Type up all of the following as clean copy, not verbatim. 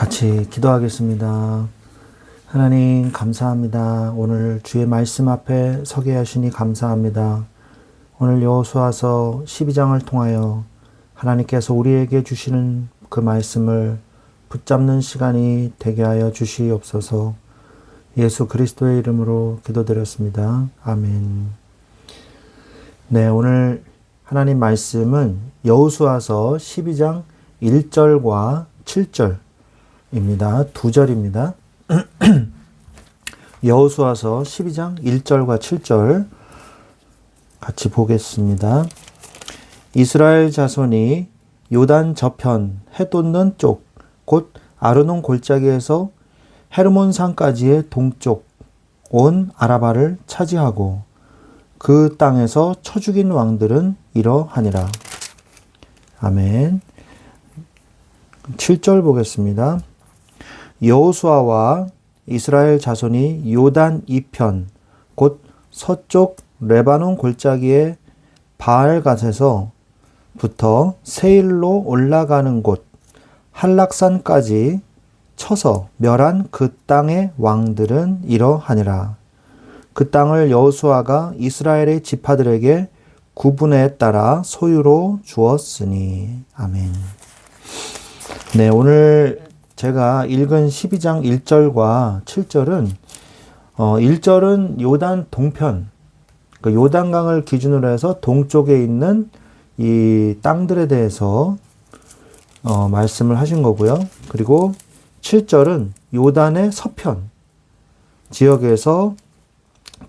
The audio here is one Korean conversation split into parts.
같이 기도하겠습니다. 하나님 감사합니다. 오늘 주의 말씀 앞에 서게 하시니 감사합니다. 오늘 여호수아서 12장을 통하여 하나님께서 우리에게 주시는 그 말씀을 붙잡는 시간이 되게 하여 주시옵소서. 예수 그리스도의 이름으로 기도드렸습니다. 아멘. 네, 오늘 하나님 말씀은 여호수아서 12장 1절과 7절입니다. 두 절입니다. 여호수아서 12장 1절과 7절 같이 보겠습니다. 이스라엘 자손이 요단 저편 해 돋는 쪽 곧 아르논 골짜기에서 헤르몬 산까지의 동쪽 온 아라바를 차지하고 그 땅에서 쳐 죽인 왕들은 이러하니라. 아멘. 7절 보겠습니다. 여호수아와 이스라엘 자손이 요단 이편 곧 서쪽 레바논 골짜기의 바알갓에서 부터 세일로 올라가는 곳 한락산까지 쳐서 멸한 그 땅의 왕들은 이러하니라. 그 땅을 여호수아가 이스라엘의 지파들에게 구분에 따라 소유로 주었으니. 아멘. 네, 오늘 제가 읽은 12장 1절과 7절은 1절은 요단 동편, 그 요단강을 기준으로 해서 동쪽에 있는 이 땅들에 대해서 말씀을 하신 거고요. 그리고 7절은 요단의 서편 지역에서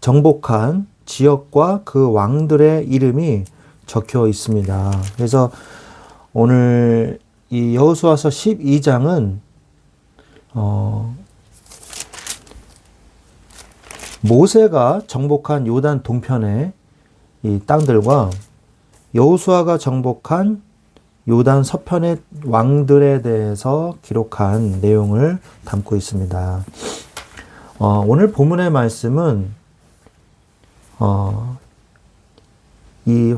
정복한 지역과 그 왕들의 이름이 적혀 있습니다. 그래서 오늘 이 여호수아서 12장은 모세가 정복한 요단 동편의 이 땅들과 여호수아가 정복한 요단 서편의 왕들에 대해서 기록한 내용을 담고 있습니다. 오늘 본문의 말씀은 이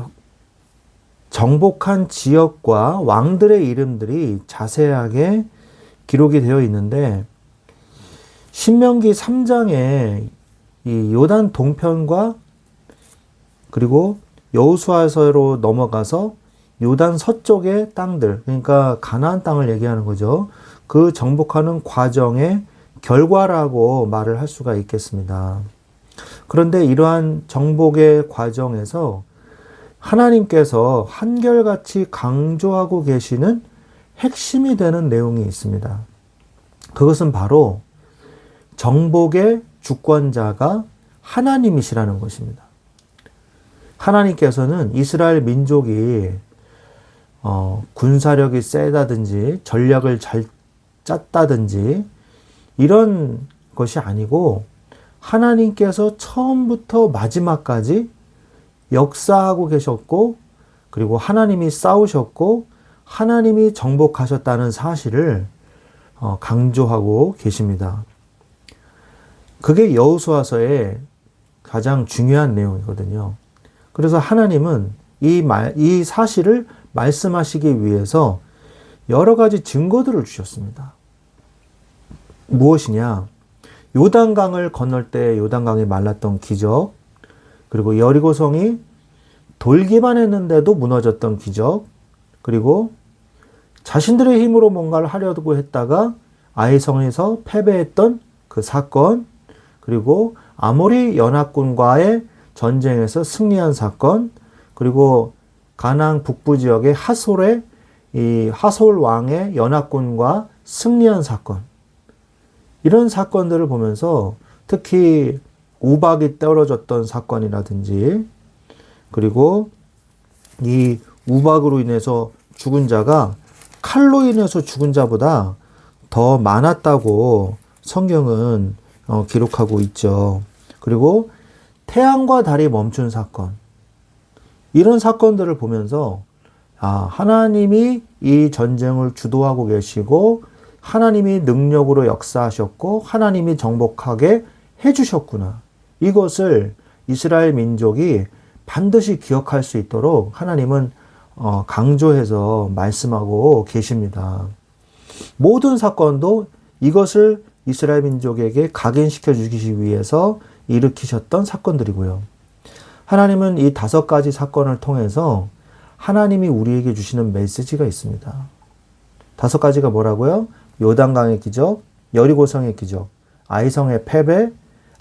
정복한 지역과 왕들의 이름들이 자세하게 기록이 되어 있는데 신명기 3장에 이 요단 동편과 그리고 여호수아서로 넘어가서 요단 서쪽의 땅들, 그러니까 가나안 땅을 얘기하는 거죠. 그 정복하는 과정의 결과라고 말을 할 수가 있겠습니다. 그런데 이러한 정복의 과정에서 하나님께서 한결같이 강조하고 계시는 핵심이 되는 내용이 있습니다. 그것은 바로 정복의 주권자가 하나님이시라는 것입니다. 하나님께서는 이스라엘 민족이 군사력이 세다든지 전략을 잘 짰다든지 이런 것이 아니고 하나님께서 처음부터 마지막까지 역사하고 계셨고 그리고 하나님이 싸우셨고 하나님이 정복하셨다는 사실을 강조하고 계십니다. 그게 여호수아서의 가장 중요한 내용이거든요. 그래서 하나님은 이 사실을 말씀하시기 위해서 여러 가지 증거들을 주셨습니다. 무엇이냐? 요단강을 건널 때 요단강이 말랐던 기적, 그리고 여리고성이 돌기만 했는데도 무너졌던 기적, 그리고 자신들의 힘으로 뭔가를 하려고 했다가 아이성에서 패배했던 그 사건, 그리고 아모리 연합군과의 전쟁에서 승리한 사건, 그리고 가나안 북부 지역의 하솔의 이 하솔 왕의 연합군과 승리한 사건, 이런 사건들을 보면서 특히 우박이 떨어졌던 사건이라든지 그리고 이 우박으로 인해서 죽은 자가 칼로 인해서 죽은 자보다 더 많았다고 성경은 기록하고 있죠. 그리고 태양과 달이 멈춘 사건, 이런 사건들을 보면서 하나님이 이 전쟁을 주도하고 계시고 하나님이 능력으로 역사하셨고 하나님이 정복하게 해주셨구나. 이것을 이스라엘 민족이 반드시 기억할 수 있도록 하나님은 강조해서 말씀하고 계십니다. 모든 사건도 이것을 이스라엘 민족에게 각인시켜 주기 위해서 일으키셨던 사건들이고요. 하나님은 이 5가지 사건을 통해서 하나님이 우리에게 주시는 메시지가 있습니다. 5가지가 뭐라고요? 요단강의 기적, 여리고성의 기적, 아이성의 패배,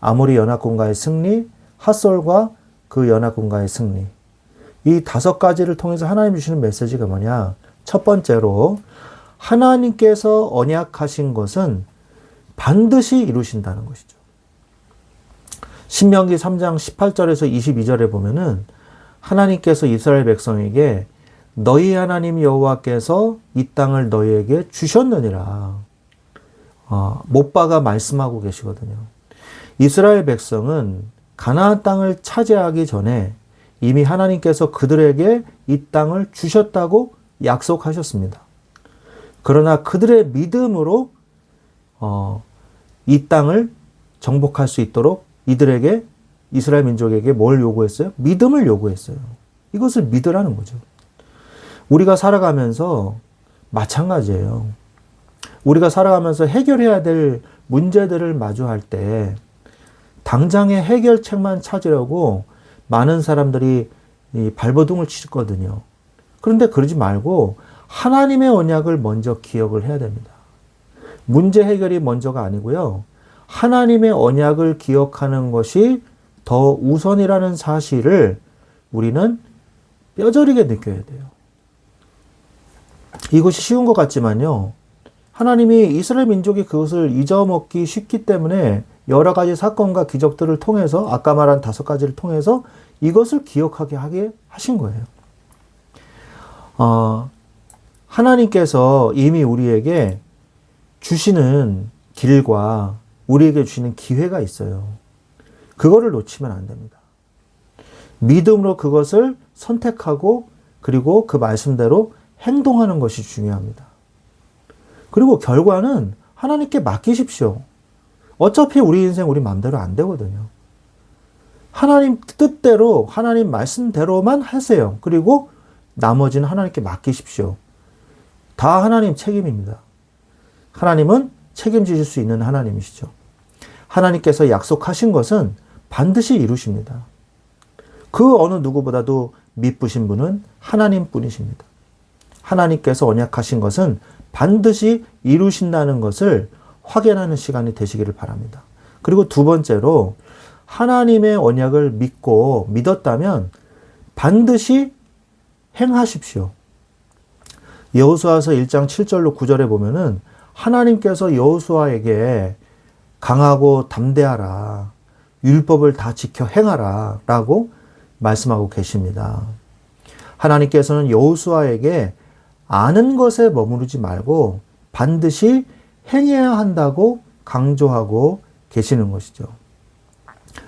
아모리 연합군과의 승리, 핫솔과 그 연합군과의 승리. 이 5가지를 통해서 하나님 주시는 메시지가 뭐냐? 첫 번째로 하나님께서 언약하신 것은 반드시 이루신다는 것이죠. 신명기 3장 18절에서 22절에 보면은 하나님께서 이스라엘 백성에게 너희 하나님 여호와께서 이 땅을 너희에게 주셨느니라. 못박아 말씀하고 계시거든요. 이스라엘 백성은 가나안 땅을 차지하기 전에 이미 하나님께서 그들에게 이 땅을 주셨다고 약속하셨습니다. 그러나 그들의 믿음으로 이 땅을 정복할 수 있도록 이들에게, 이스라엘 민족에게 뭘 요구했어요? 믿음을 요구했어요. 이것을 믿으라는 거죠. 우리가 살아가면서 마찬가지예요. 우리가 살아가면서 해결해야 될 문제들을 마주할 때 당장의 해결책만 찾으려고 많은 사람들이 이 발버둥을 치거든요. 그런데 그러지 말고 하나님의 언약을 먼저 기억을 해야 됩니다. 문제 해결이 먼저가 아니고요. 하나님의 언약을 기억하는 것이 더 우선이라는 사실을 우리는 뼈저리게 느껴야 돼요. 이것이 쉬운 것 같지만요. 하나님이 이스라엘 민족이 그것을 잊어먹기 쉽기 때문에 여러 가지 사건과 기적들을 통해서 아까 말한 5가지를 통해서 이것을 기억하게 하게 하신 거예요. 하나님께서 이미 우리에게 주시는 길과 우리에게 주시는 기회가 있어요. 그거를 놓치면 안 됩니다. 믿음으로 그것을 선택하고 그리고 그 말씀대로 행동하는 것이 중요합니다. 그리고 결과는 하나님께 맡기십시오. 어차피 우리 인생 우리 마음대로 안 되거든요. 하나님 뜻대로 하나님 말씀대로만 하세요. 그리고 나머지는 하나님께 맡기십시오. 다 하나님 책임입니다. 하나님은 책임지실 수 있는 하나님이시죠. 하나님께서 약속하신 것은 반드시 이루십니다. 그 어느 누구보다도 미쁘신 분은 하나님뿐이십니다. 하나님께서 언약하신 것은 반드시 이루신다는 것을 확인하는 시간이 되시기를 바랍니다. 그리고 두 번째로 하나님의 언약을 믿었다면 반드시 행하십시오. 여호수아서 1장 7절로 9절에 보면은 하나님께서 여호수아에게 강하고 담대하라, 율법을 다 지켜 행하라 라고 말씀하고 계십니다. 하나님께서는 여호수아에게 아는 것에 머무르지 말고 반드시 행해야 한다고 강조하고 계시는 것이죠.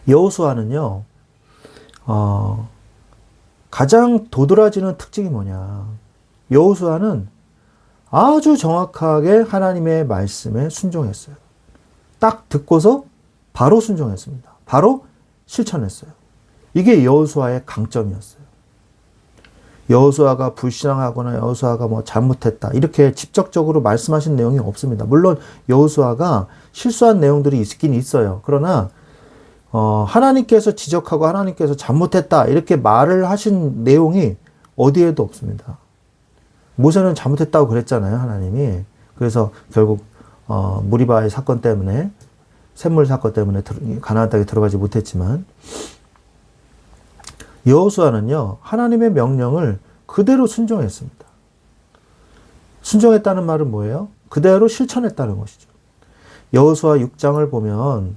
여호수아는요, 가장 도드라지는 특징이 뭐냐? 여호수아는 아주 정확하게 하나님의 말씀에 순종했어요. 딱 듣고서 바로 순종했습니다. 바로 실천했어요. 이게 여호수아의 강점이었어요. 여호수아가 불신앙하거나 여호수아가 뭐 잘못했다 이렇게 직접적으로 말씀하신 내용이 없습니다. 물론 여호수아가 실수한 내용들이 있긴 있어요. 그러나 하나님께서 지적하고 하나님께서 잘못했다 이렇게 말을 하신 내용이 어디에도 없습니다. 모세는 잘못했다고 그랬잖아요, 하나님이. 그래서 결국 무리바의 사건 때문에, 샘물 사건 때문에 가나안 땅에 들어가지 못했지만 여호수아는요, 하나님의 명령을 그대로 순종했습니다. 순종했다는 말은 뭐예요? 그대로 실천했다는 것이죠. 여호수아 6장을 보면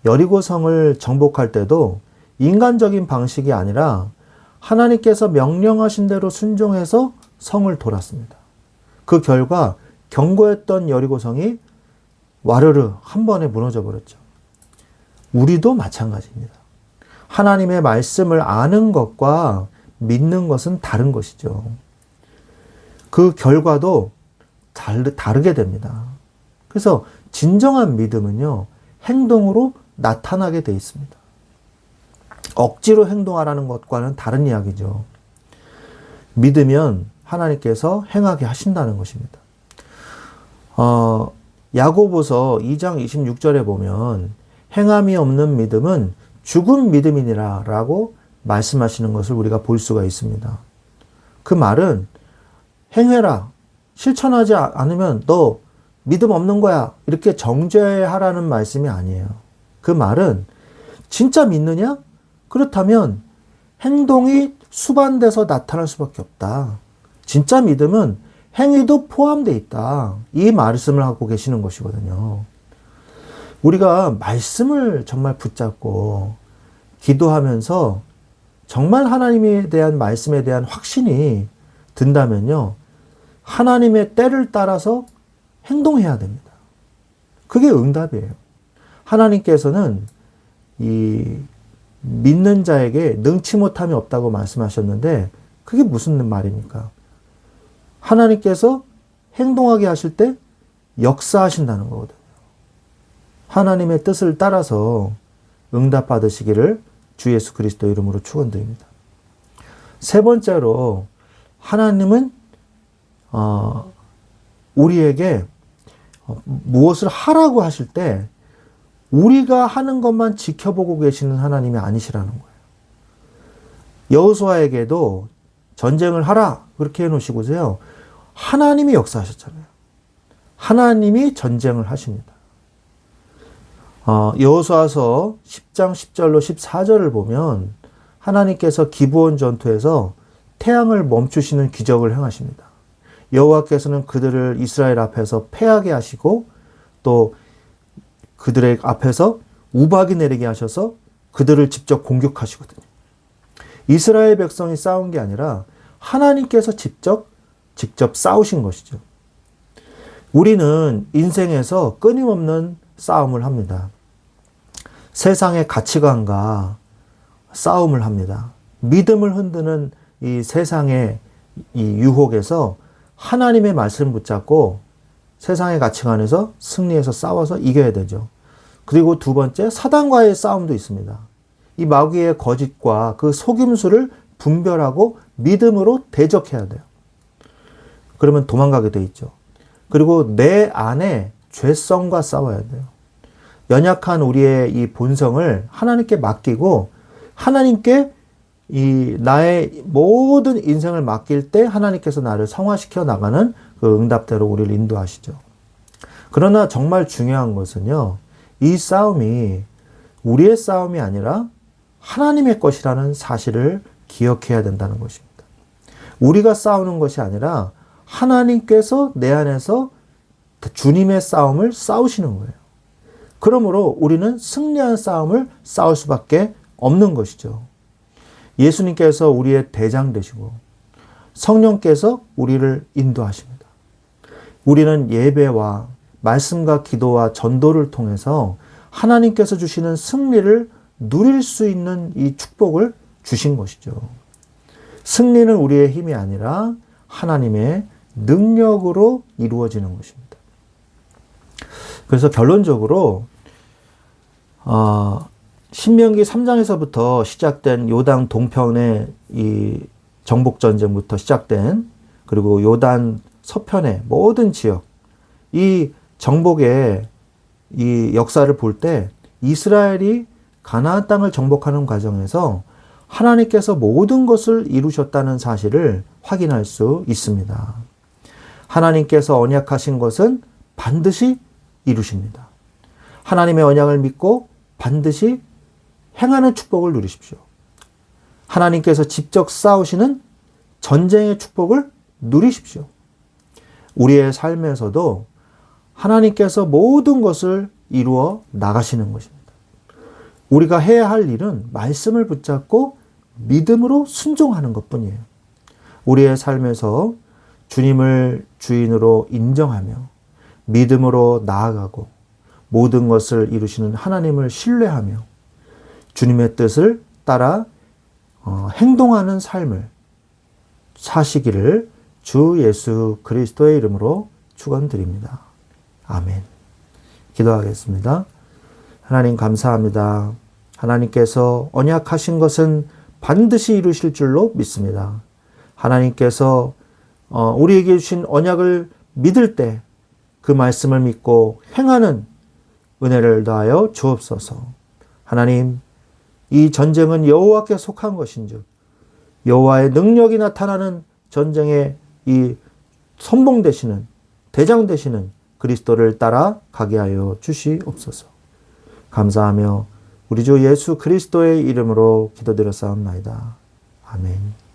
여리고성을 정복할 때도 인간적인 방식이 아니라 하나님께서 명령하신 대로 순종해서 성을 돌았습니다. 그 결과 견고했던 여리고성이 와르르 한 번에 무너져 버렸죠. 우리도 마찬가지입니다. 하나님의 말씀을 아는 것과 믿는 것은 다른 것이죠. 그 결과도 다르게 됩니다. 그래서 진정한 믿음은요, 행동으로 나타나게 돼 있습니다. 억지로 행동하라는 것과는 다른 이야기죠. 믿으면 하나님께서 행하게 하신다는 것입니다. 야고보서 2장 26절에 보면 행함이 없는 믿음은 죽은 믿음이니라 라고 말씀하시는 것을 우리가 볼 수가 있습니다. 그 말은 행해라, 실천하지 않으면 너 믿음 없는 거야, 이렇게 정죄하라는 말씀이 아니에요. 그 말은 진짜 믿느냐? 그렇다면 행동이 수반돼서 나타날 수밖에 없다. 진짜 믿음은 행위도 포함되어 있다. 이 말씀을 하고 계시는 것이거든요. 우리가 말씀을 정말 붙잡고 기도하면서 정말 하나님에 대한 말씀에 대한 확신이 든다면요, 하나님의 때를 따라서 행동해야 됩니다. 그게 응답이에요. 하나님께서는 이 믿는 자에게 능치 못함이 없다고 말씀하셨는데 그게 무슨 말입니까? 하나님께서 행동하게 하실 때 역사하신다는 거거든요. 하나님의 뜻을 따라서 응답받으시기를 주 예수 그리스도 이름으로 축원드립니다. 세 번째로, 하나님은 우리에게 무엇을 하라고 하실 때 우리가 하는 것만 지켜보고 계시는 하나님이 아니시라는 거예요. 여호수아에게도 전쟁을 하라 그렇게 해놓으시고서요, 하나님이 역사하셨잖아요. 하나님이 전쟁을 하십니다. 여호수아서 10장 10절로 14절을 보면 하나님께서 기브온 전투에서 태양을 멈추시는 기적을 행하십니다. 여호와께서는 그들을 이스라엘 앞에서 패하게 하시고 또 그들의 앞에서 우박이 내리게 하셔서 그들을 직접 공격하시거든요. 이스라엘 백성이 싸운 게 아니라 하나님께서 직접 싸우신 것이죠. 우리는 인생에서 끊임없는 싸움을 합니다. 세상의 가치관과 싸움을 합니다. 믿음을 흔드는 이 세상의 이 유혹에서 하나님의 말씀 붙잡고 세상의 가치관에서 승리해서 싸워서 이겨야 되죠. 그리고 두 번째, 사단과의 싸움도 있습니다. 이 마귀의 거짓과 그 속임수를 분별하고 믿음으로 대적해야 돼요. 그러면 도망가게 돼 있죠. 그리고 내 안에 죄성과 싸워야 돼요. 연약한 우리의 이 본성을 하나님께 맡기고 하나님께 이 나의 모든 인생을 맡길 때 하나님께서 나를 성화시켜 나가는 그 응답대로 우리를 인도하시죠. 그러나 정말 중요한 것은요, 이 싸움이 우리의 싸움이 아니라 하나님의 것이라는 사실을 기억해야 된다는 것입니다. 우리가 싸우는 것이 아니라 하나님께서 내 안에서 주님의 싸움을 싸우시는 거예요. 그러므로 우리는 승리한 싸움을 싸울 수밖에 없는 것이죠. 예수님께서 우리의 대장 되시고 성령께서 우리를 인도하십니다. 우리는 예배와 말씀과 기도와 전도를 통해서 하나님께서 주시는 승리를 누릴 수 있는 이 축복을 주신 것이죠. 승리는 우리의 힘이 아니라 하나님의 능력으로 이루어지는 것입니다. 그래서 결론적으로 신명기 3장에서부터 시작된 요단 동편의 이 정복전쟁부터 시작된, 그리고 요단 서편의 모든 지역, 이 정복의 이 역사를 볼 때 이스라엘이 가나안 땅을 정복하는 과정에서 하나님께서 모든 것을 이루셨다는 사실을 확인할 수 있습니다. 하나님께서 언약하신 것은 반드시 이루십니다. 하나님의 언약을 믿고 반드시 행하는 축복을 누리십시오. 하나님께서 직접 싸우시는 전쟁의 축복을 누리십시오. 우리의 삶에서도 하나님께서 모든 것을 이루어 나가시는 것입니다. 우리가 해야 할 일은 말씀을 붙잡고 믿음으로 순종하는 것뿐이에요. 우리의 삶에서 주님을 주인으로 인정하며 믿음으로 나아가고 모든 것을 이루시는 하나님을 신뢰하며 주님의 뜻을 따라 행동하는 삶을 사시기를 주 예수 그리스도의 이름으로 축원드립니다. 아멘. 기도하겠습니다. 하나님 감사합니다. 하나님께서 언약하신 것은 반드시 이루실 줄로 믿습니다. 하나님께서 우리에게 주신 언약을 믿을 때 그 말씀을 믿고 행하는 은혜를 더하여 주옵소서. 하나님, 이 전쟁은 여호와께 속한 것인즉 여호와의 능력이 나타나는 전쟁에 이 선봉 되시는 대장 되시는 그리스도를 따라 가게 하여 주시옵소서. 감사하며 우리 주 예수 그리스도의 이름으로 기도드렸사옵나이다. 아멘.